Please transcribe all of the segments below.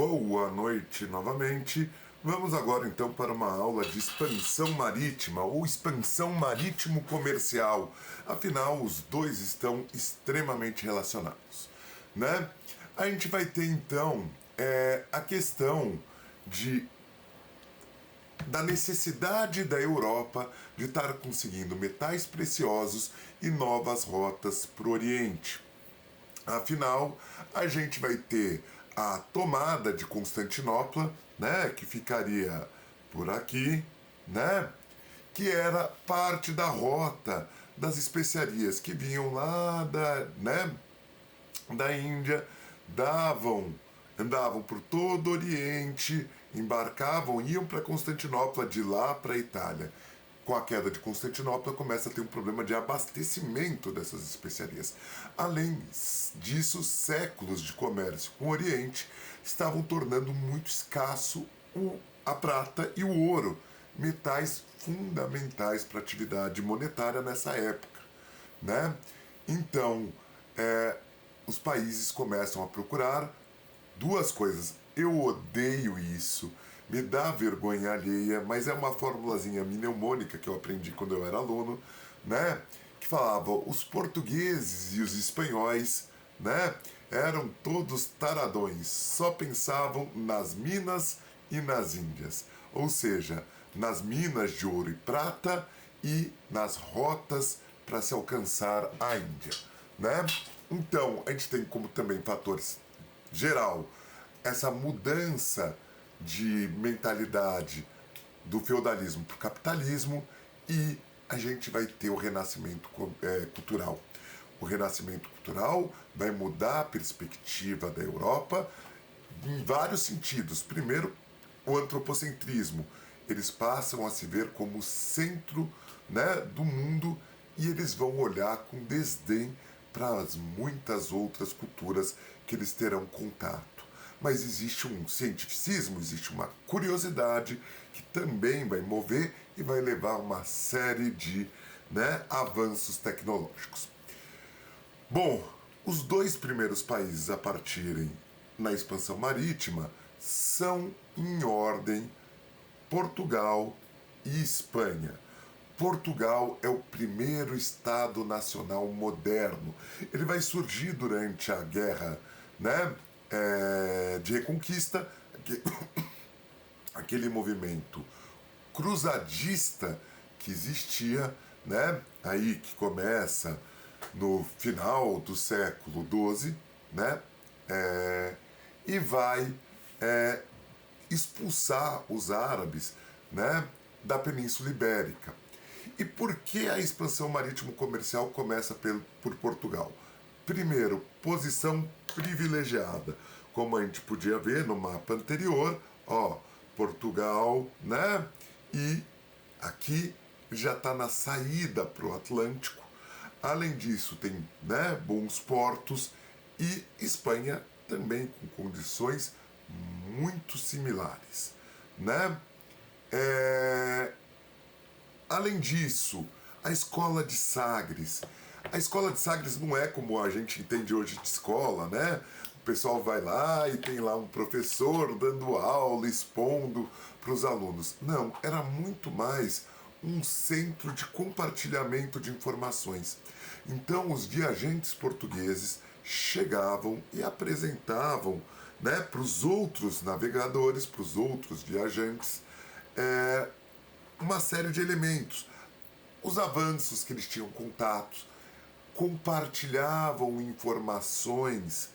Boa noite novamente. Vamos agora então para uma aula de expansão marítima ou expansão marítimo-comercial. Afinal, os dois estão extremamente relacionados, né? A gente vai ter então a questão da necessidade da Europa de estar conseguindo metais preciosos e novas rotas para o Oriente. Afinal, a gente vai ter a tomada de Constantinopla, né, que ficaria por aqui, né, que era parte da rota das especiarias que vinham lá da Índia, andavam por todo o Oriente, embarcavam, iam para Constantinopla, de lá para a Itália. Com a queda de Constantinopla, começa a ter um problema de abastecimento dessas especiarias. Além disso, séculos de comércio com o Oriente estavam tornando muito escasso a prata e o ouro, metais fundamentais para a atividade monetária nessa época, né? Então, os países começam a procurar duas coisas. Eu odeio isso, me dá vergonha alheia, mas é uma formulazinha mnemônica que eu aprendi quando eu era aluno, né? Que falava, os portugueses e os espanhóis, né? Eram todos taradões, só pensavam nas minas e nas Índias. Ou seja, nas minas de ouro e prata e nas rotas para se alcançar a Índia, né? Então, a gente tem como também fatores geral essa mudança de mentalidade do feudalismo para o capitalismo, e a gente vai ter o renascimento cultural. O renascimento cultural vai mudar a perspectiva da Europa em vários sentidos. Primeiro, o antropocentrismo. Eles passam a se ver como centro, né, do mundo, e eles vão olhar com desdém para as muitas outras culturas que eles terão contato. Mas existe um cientificismo, existe uma curiosidade que também vai mover e vai levar a uma série de avanços tecnológicos. Bom, os dois primeiros países a partirem na expansão marítima são, em ordem, Portugal e Espanha. Portugal é o primeiro Estado nacional moderno. Ele vai surgir durante a guerra, de reconquista, aquele movimento cruzadista que existia, né? Aí que começa no final do século XII, né? E vai expulsar os árabes, né, da Península Ibérica. E por que a expansão marítimo-comercial começa por Portugal? Primeiro, posição privilegiada. Como a gente podia ver no mapa anterior, Portugal, né? E aqui já está na saída para o Atlântico. Além disso, tem, bons portos, e Espanha também com condições muito similares, né? Além disso, a escola de Sagres. A escola de Sagres não é como a gente entende hoje de escola, né? O pessoal vai lá e tem lá um professor dando aula, expondo para os alunos. Não, era muito mais um centro de compartilhamento de informações. Então, os viajantes portugueses chegavam e apresentavam, para os outros navegadores, para os outros viajantes, uma série de elementos. Os avanços que eles tinham contatos, compartilhavam informações,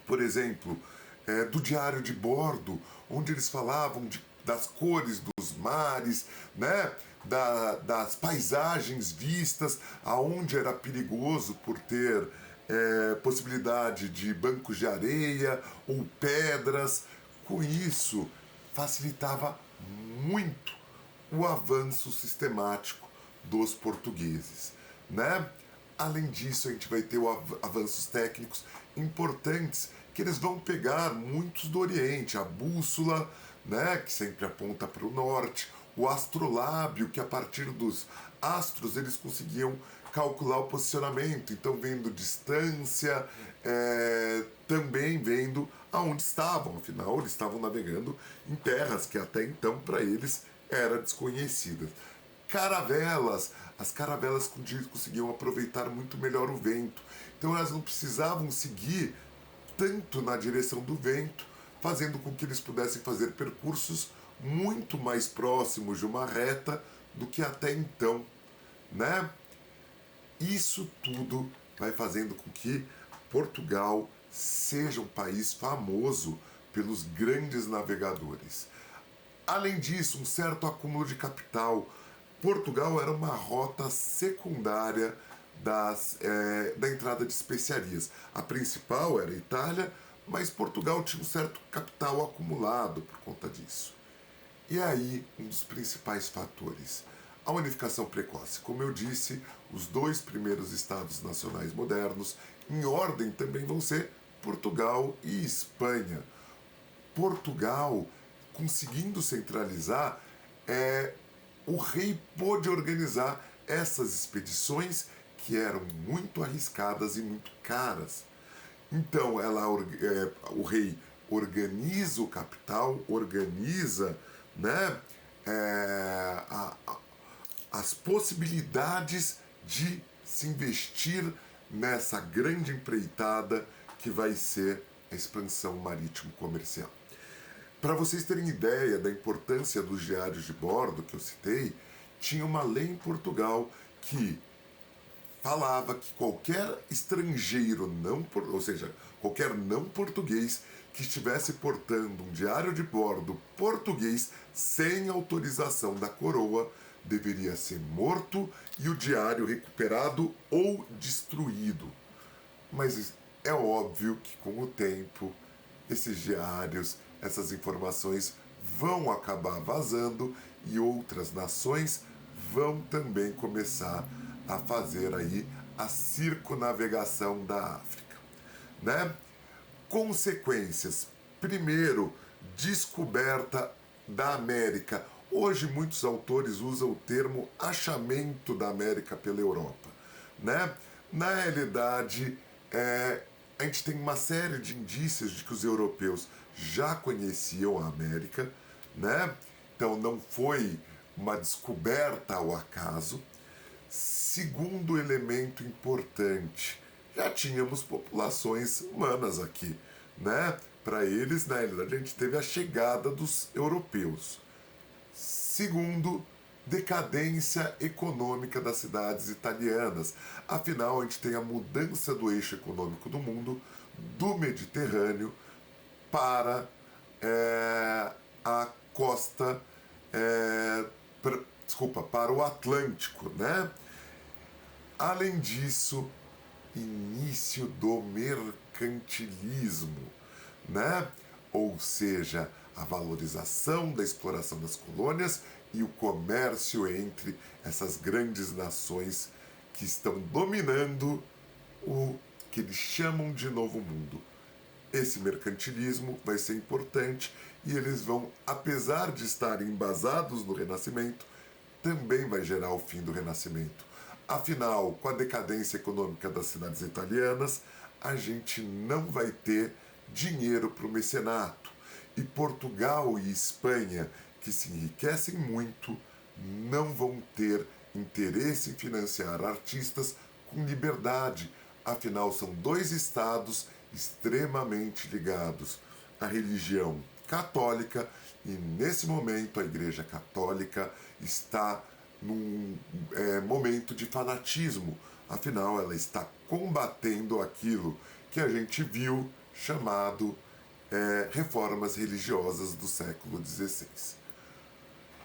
por exemplo, do diário de bordo, onde eles falavam das cores dos mares, das paisagens vistas, aonde era perigoso por ter possibilidade de bancos de areia ou pedras. Com isso, facilitava muito o avanço sistemático dos portugueses, Além disso, a gente vai ter avanços técnicos importantes que eles vão pegar muitos do Oriente, a bússola, que sempre aponta para o norte, o astrolábio, que a partir dos astros eles conseguiam calcular o posicionamento, então vendo distância, também vendo aonde estavam, afinal eles estavam navegando em terras que até então para eles era desconhecidas. Caravelas, as caravelas conseguiam aproveitar muito melhor o vento, então elas não precisavam seguir tanto na direção do vento, fazendo com que eles pudessem fazer percursos muito mais próximos de uma reta do que até então, né? Isso tudo vai fazendo com que Portugal seja um país famoso pelos grandes navegadores. Além disso, um certo acúmulo de capital. Portugal era uma rota secundária da entrada de especiarias. A principal era a Itália, mas Portugal tinha um certo capital acumulado por conta disso. E aí, um dos principais fatores, a unificação precoce. Como eu disse, os dois primeiros estados nacionais modernos, em ordem, também vão ser Portugal e Espanha. Portugal, conseguindo centralizar, o rei pôde organizar essas expedições que eram muito arriscadas e muito caras. Então, o rei organiza o capital, organiza, né, as possibilidades de se investir nessa grande empreitada que vai ser a expansão marítimo-comercial. Para vocês terem ideia da importância dos diários de bordo que eu citei, tinha uma lei em Portugal que falava que qualquer estrangeiro, ou seja, qualquer não português que estivesse portando um diário de bordo português sem autorização da coroa deveria ser morto e o diário recuperado ou destruído. Mas é óbvio que com o tempo esses diários, essas informações vão acabar vazando e outras nações vão também começar a fazer aí a circunavegação da África, né? Consequências. Primeiro, descoberta da América. Hoje muitos autores usam o termo achamento da América pela Europa, né? Na realidade, a gente tem uma série de indícios de que os europeus já conheciam a América, né? Então não foi uma descoberta ao acaso. Segundo elemento importante, já tínhamos populações humanas aqui, né? Para eles, na realidade, a gente teve a chegada dos europeus. Segundo, decadência econômica das cidades italianas. Afinal, a gente tem a mudança do eixo econômico do mundo, do Mediterrâneo para a costa, para o Atlântico, né? Além disso, início do mercantilismo, né? Ou seja, a valorização da exploração das colônias e o comércio entre essas grandes nações que estão dominando o que eles chamam de Novo Mundo. Esse mercantilismo vai ser importante e eles vão, apesar de estarem embasados no Renascimento, também vai gerar o fim do Renascimento. Afinal, com a decadência econômica das cidades italianas, a gente não vai ter dinheiro para o mecenato. E Portugal e Espanha, que se enriquecem muito, não vão ter interesse em financiar artistas com liberdade. Afinal, são dois estados extremamente ligados à religião católica e, nesse momento, a Igreja Católica está num momento de fanatismo. Afinal, ela está combatendo aquilo que a gente viu chamado reformas religiosas do século XVI.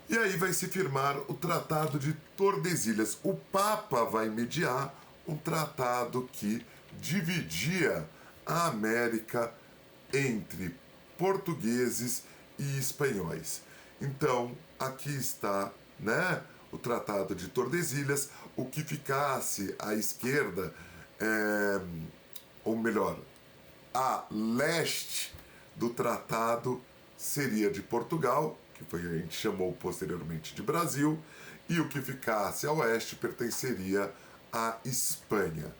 E aí vai se firmar o Tratado de Tordesilhas. O Papa vai mediar um tratado que dividia a América entre portugueses e espanhóis. Então, aqui está, né, o Tratado de Tordesilhas. O que ficasse à esquerda, ou melhor, a leste do tratado seria de Portugal, que foi, a gente chamou posteriormente de Brasil, e o que ficasse a oeste pertenceria à Espanha.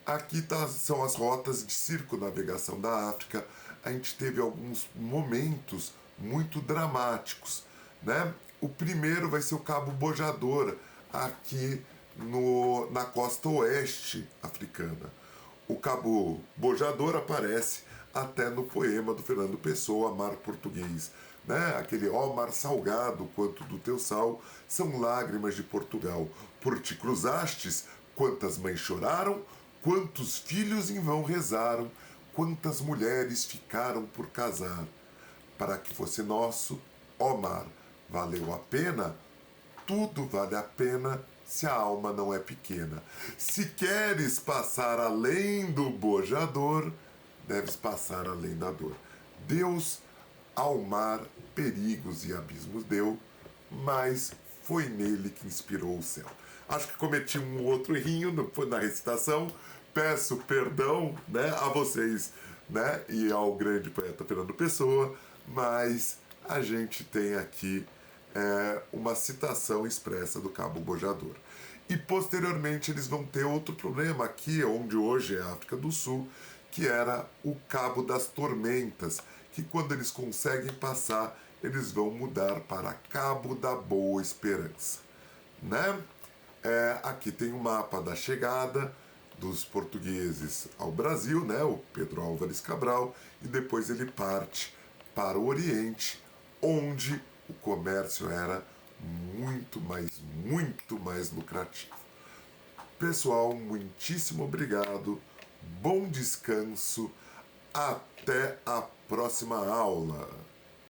Aqui são as rotas de circunnavegação da África. A gente teve alguns momentos muito dramáticos, né? O primeiro vai ser o Cabo Bojador, aqui na costa oeste africana. O Cabo Bojador aparece até no poema do Fernando Pessoa, Mar Português. Né? Aquele ó mar salgado, quanto do teu sal, são lágrimas de Portugal. Por ti cruzastes, quantas mães choraram, quantos filhos em vão rezaram, quantas mulheres ficaram por casar. Para que fosse nosso, ó mar, valeu a pena? Tudo vale a pena se a alma não é pequena. Se queres passar além do bojador, deves passar além da dor. Deus ao mar perigos e abismos deu, mas foi nele que inspirou o céu. Acho que cometi um outro errinho na recitação. Peço perdão, né, a vocês, né, e ao grande poeta Fernando Pessoa, mas a gente tem aqui uma citação expressa do Cabo Bojador. E posteriormente eles vão ter outro problema aqui, onde hoje é a África do Sul, que era o Cabo das Tormentas, que quando eles conseguem passar, eles vão mudar para Cabo da Boa Esperança. Né? Aqui tem o mapa da chegada dos portugueses ao Brasil, né? O Pedro Álvares Cabral, e depois ele parte para o Oriente, onde o comércio era muito mais lucrativo. Pessoal, muitíssimo obrigado, bom descanso, até a próxima aula.